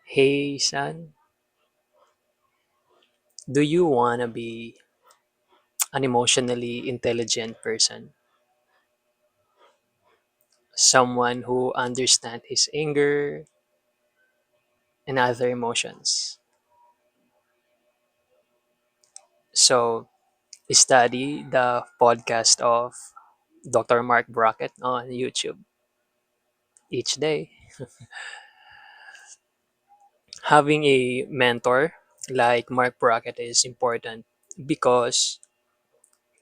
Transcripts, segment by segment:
Hey son, do you want to be an emotionally intelligent person? Someone who understands his anger and other emotions. So, study the podcast of Dr. Marc Brackett on YouTube each day. Having a mentor like Marc Brackett is important because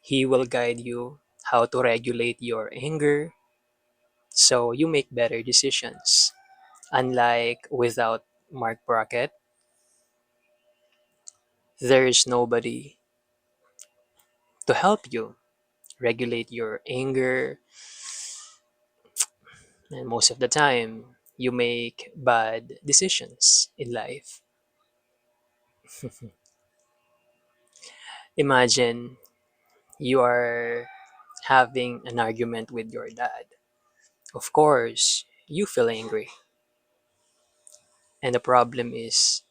he will guide you how to regulate your anger so you make better decisions. Unlike without Mark Brackett, there is nobody to help you regulate your anger, and most of the time, you make bad decisions in life. Imagine you are having an argument with your dad. Of course, you feel angry, and the problem is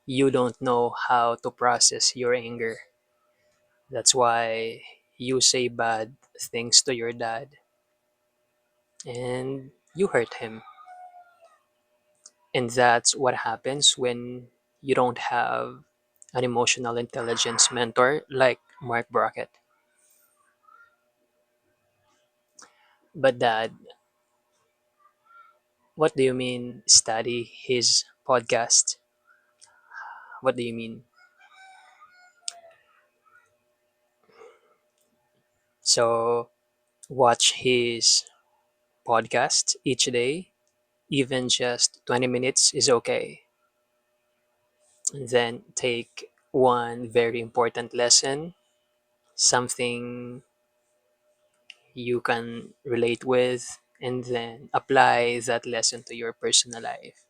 you don't know how to process your anger. That's why you say bad things to your dad and you hurt him. And that's what happens when you don't have an emotional intelligence mentor like Mark Brackett. But dad, what do you mean study his podcast? What do you mean? So watch his podcast each day, even just 20 minutes is okay. And then take one very important lesson, something you can relate with, and then apply that lesson to your personal life.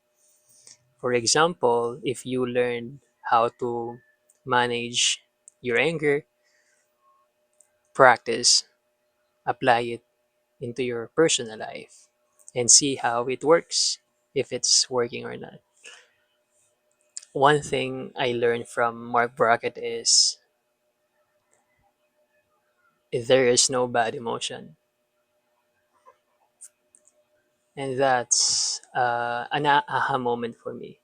For example, if you learn how to manage your anger, practice, apply it into your personal life, and see how it works, if it's working or not. One thing I learned from Mark Brackett is there is no bad emotion. And that's an aha moment for me.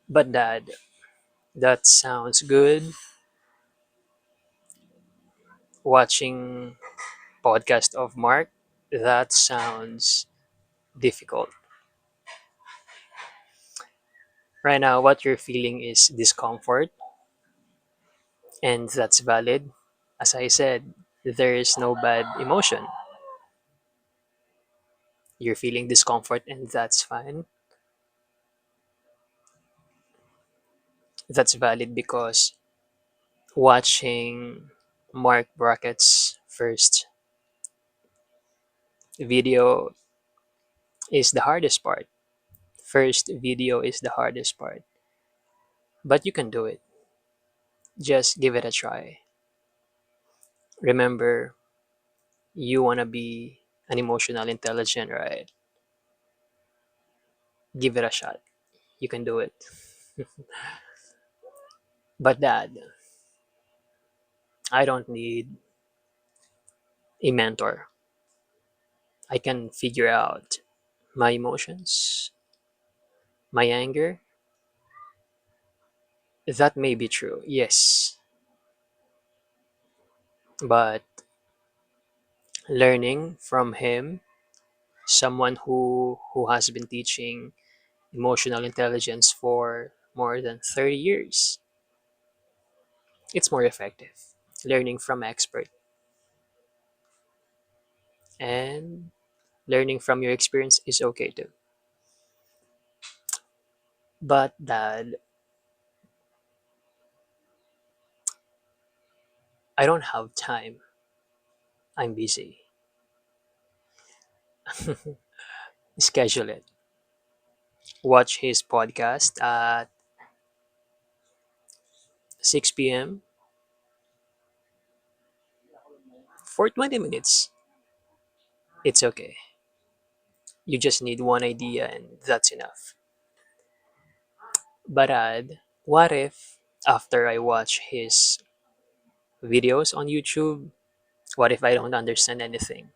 But dad, that sounds good. Watching podcast of Mark, that sounds difficult. Right now, what you're feeling is discomfort, and that's valid. As I said, there is no bad emotion. You're feeling discomfort, and that's fine. That's valid because watching Mark Brackett's first video is the hardest part. First video is the hardest part, but you can do it. Just give it a try. Remember, you want to be an emotional intelligent, right? Give it a shot. You can do it. But dad, I don't need a mentor. I can figure out my emotions, my anger. That may be true, yes. But learning from him, someone who has been teaching emotional intelligence for more than 30 years, it's more effective. Learning from expert and learning from your experience is okay too. But dad, I don't have time. I'm busy. Schedule it. Watch his podcast at 6 p.m. for 20 minutes. It's okay. You just need one idea and that's enough. But what if after I watch his videos on YouTube, what if I don't understand anything?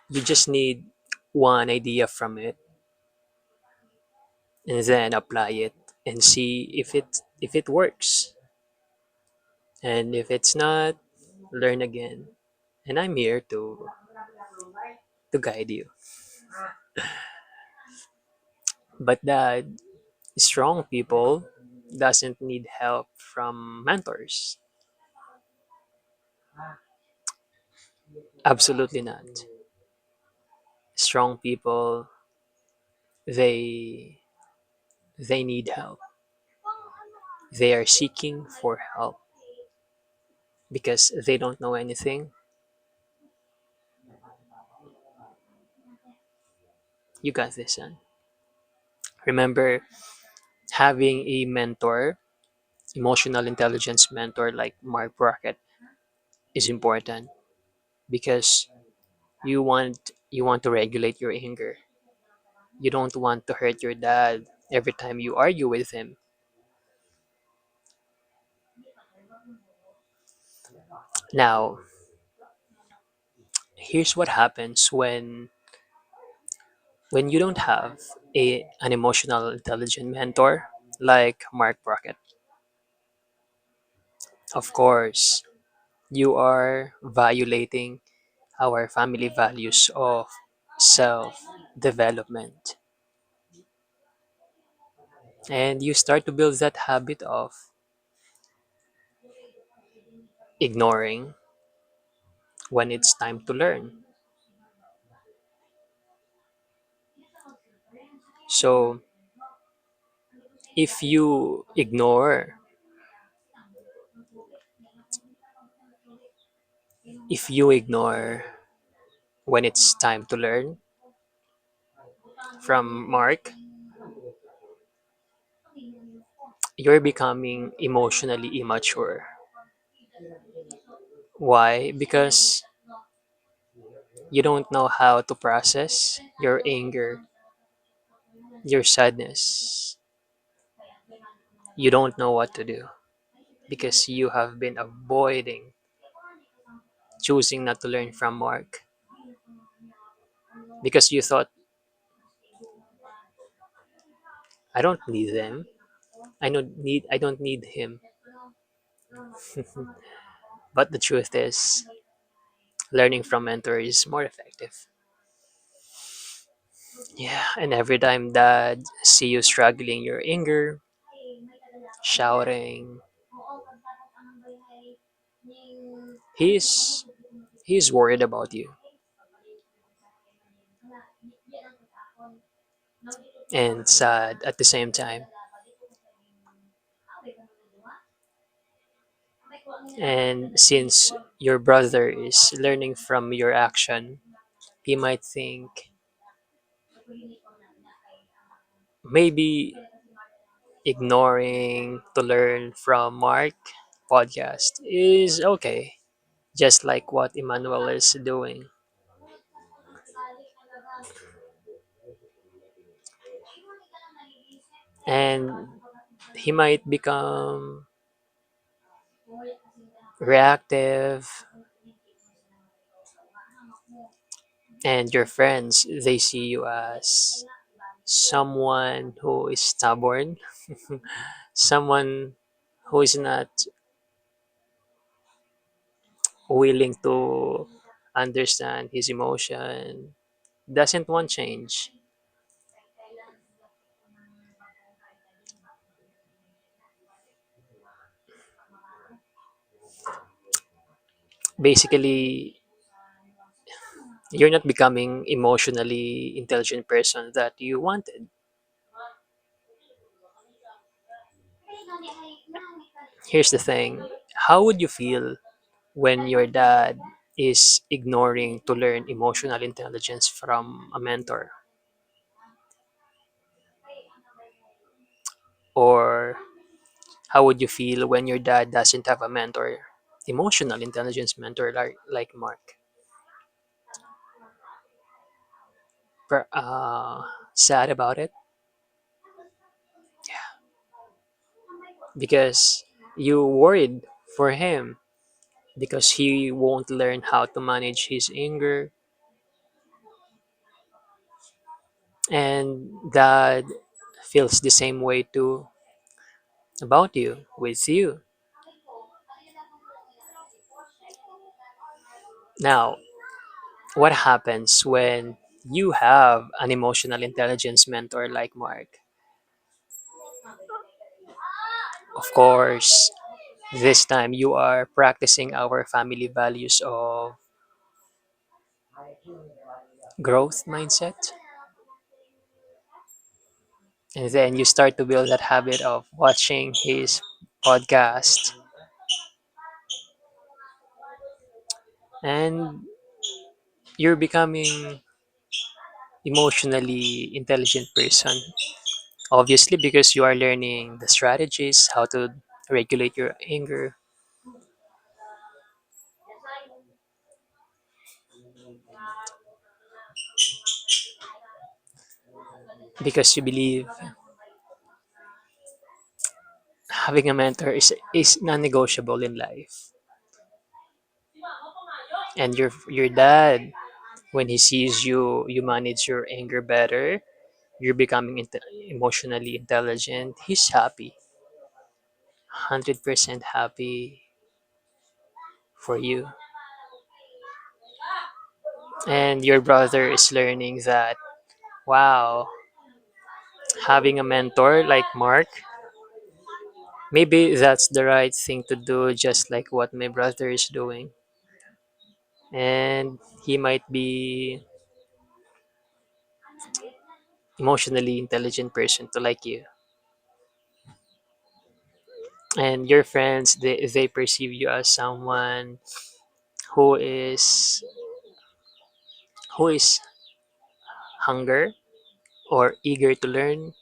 You just need one idea from it and then apply it and see if it works. And if it's not, learn again. And I'm here to guide you. But that strong people doesn't need help from mentors. Absolutely not. Strong people, they they need help. They are seeking for help because they don't know anything. You got this, son. Remember, having a mentor, emotional intelligence mentor like Mark Brackett is important because you want to regulate your anger. You don't want to hurt your dad every time you argue with him. Now, here's what happens when you don't have an emotional intelligent mentor like Mark Brackett. Of course, you are violating our family values of self development. And you start to build that habit of ignoring when it's time to learn. So if you ignore when it's time to learn from Mark, you're becoming emotionally immature. Why? Because you don't know how to process your anger, your sadness. You don't know what to do because you have been avoiding choosing not to learn from Mark because you thought, I don't need them. I don't need him. But the truth is, learning from mentor is more effective. Yeah, and every time dad see you struggling your anger, shouting, he's he's worried about you. And sad at the same time. And since your brother is learning from your action, he might think maybe ignoring to learn from Mark podcast is okay, just like what Emmanuel is doing. And he might become reactive, and your friends they see you as someone who is stubborn, someone who is not willing to understand his emotion, doesn't want change. Basically, you're not becoming emotionally intelligent person that you wanted. Here's the thing. How would you feel when your dad is ignoring to learn emotional intelligence from a mentor? Or how would you feel when your dad doesn't have a mentor, emotional intelligence mentor like Mark? per- sad about it because you worried for him because he won't learn how to manage his anger, and dad feels the same way too about you with you. Now, what happens when you have an emotional intelligence mentor like Mark? Of course, this time you are practicing our family values of growth mindset, and then you start to build that habit of watching his podcast, and you're becoming emotionally intelligent person, obviously because you are learning the strategies how to regulate your anger, because you believe having a mentor is non-negotiable in life. And your dad, when he sees you manage your anger better, you're becoming emotionally intelligent, he's happy, 100% happy for you. And your brother is learning that, wow, having a mentor like Mark, maybe that's the right thing to do, just like what my brother is doing. And he might be emotionally intelligent person to like you. And your friends, they perceive you as someone who is who is hunger or eager to learn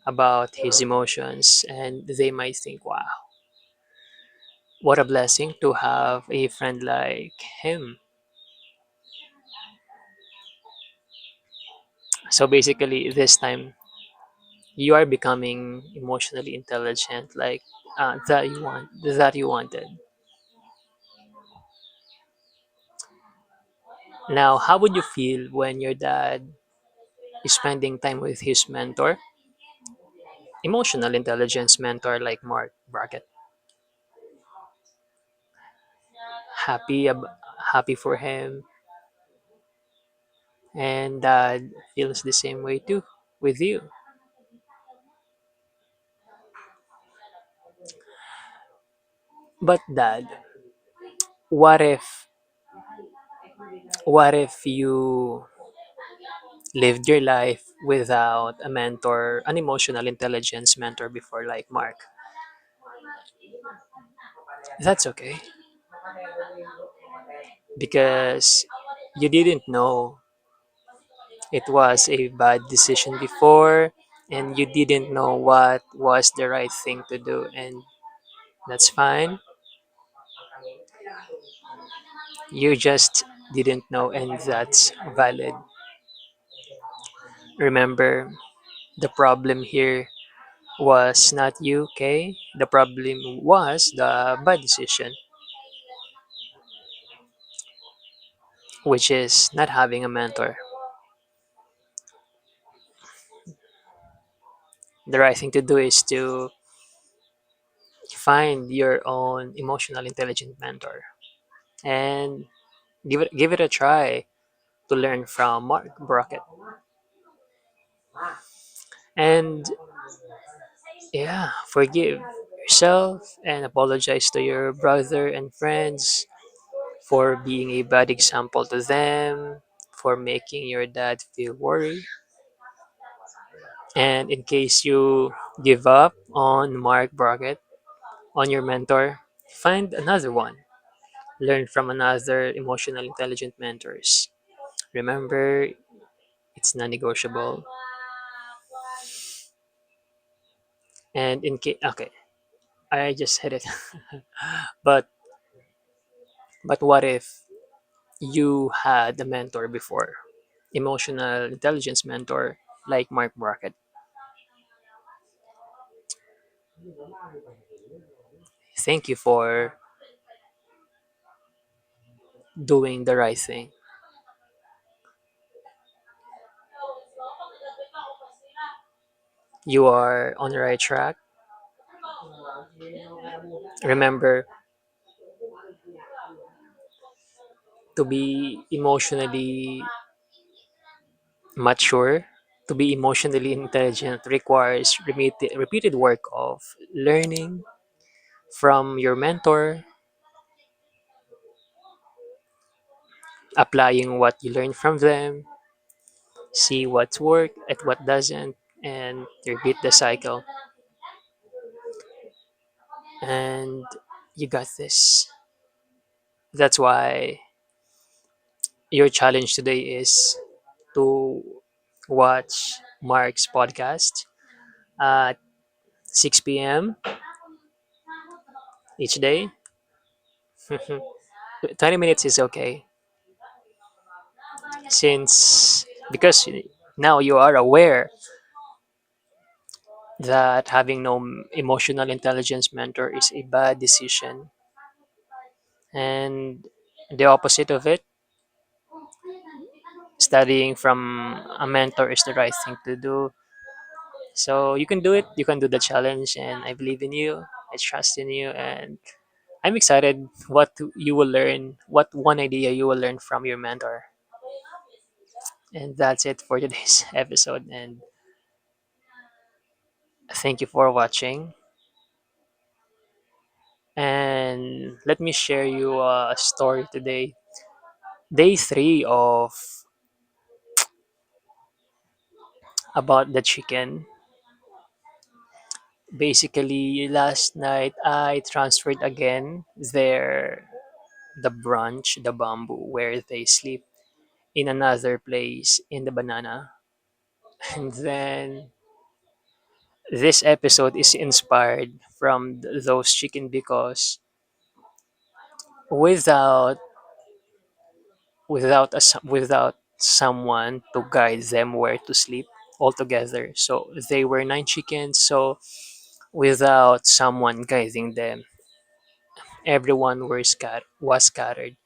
about his emotions, and they might think, wow, what a blessing to have a friend like him. So basically this time you are becoming emotionally intelligent, like that you wanted. Now, how would you feel when your dad is spending time with his mentor, emotional intelligence mentor like Mark Brackett? Happy happy for him, and dad feels the same way too with you. But dad, what if you lived your life without a mentor, an emotional intelligence mentor before like Mark? That's okay because you didn't know it was a bad decision before, and you didn't know what was the right thing to do, and that's fine. You just didn't know, and that's valid. Remember, the problem here was not you, okay? The problem was the bad decision, which is not having a mentor. The right thing to do is to find your own emotional intelligent mentor and give it a try to learn from Mark Brockett. And yeah, forgive yourself and apologize to your brother and friends for being a bad example to them, for making your dad feel worried. And in case you give up on Mark Brockett, on your mentor, find another one. Learn from another emotional intelligent mentors. Remember, it's non-negotiable. And in case, okay, I just hit it. but what if you had a mentor before? emotional intelligence mentor like Mark Brackett. Thank you for doing the right thing. You are on the right track. Remember to be emotionally mature, to be emotionally intelligent requires repeated work of learning from your mentor, applying what you learn from them, see what's worked and what doesn't, and repeat the cycle. And you got this. That's why your challenge today is to watch Mark's podcast at 6 p.m. each day. 20 minutes is okay since because now you are aware that having no emotional intelligence mentor is a bad decision, and the opposite of it, studying from a mentor, is the right thing to do. So you can do it, you can do the challenge, and I believe in you, I trust in you, and I'm excited you will learn, what one idea you will learn from your mentor. And that's it for today's episode, and thank you for watching. And let me share you a story today. Day 3 of about the chicken. Basically, last night I transferred again the branch, the bamboo where they sleep, in another place in the banana. And then this episode is inspired from those chicken because without without someone to guide them where to sleep altogether. So they were 9 chickens. So without someone guiding them, everyone was scattered.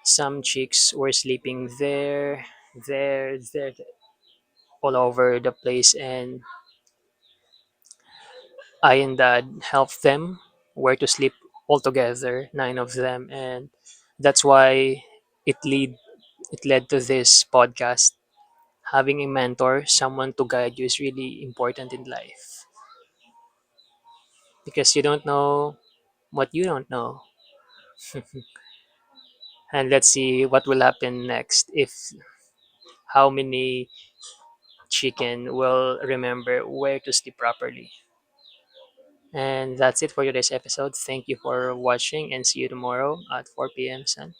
Some chicks were sleeping there, all over the place, and I and Dad helped them where to sleep all together, 9 of them, and that's why it lead it led to this podcast. Having a mentor, someone to guide you, is really important in life because you don't know what you don't know. And let's see what will happen next if how many chicken will remember where to sleep properly. And that's it for today's episode. Thank you for watching and see you tomorrow at 4 p.m. Sun.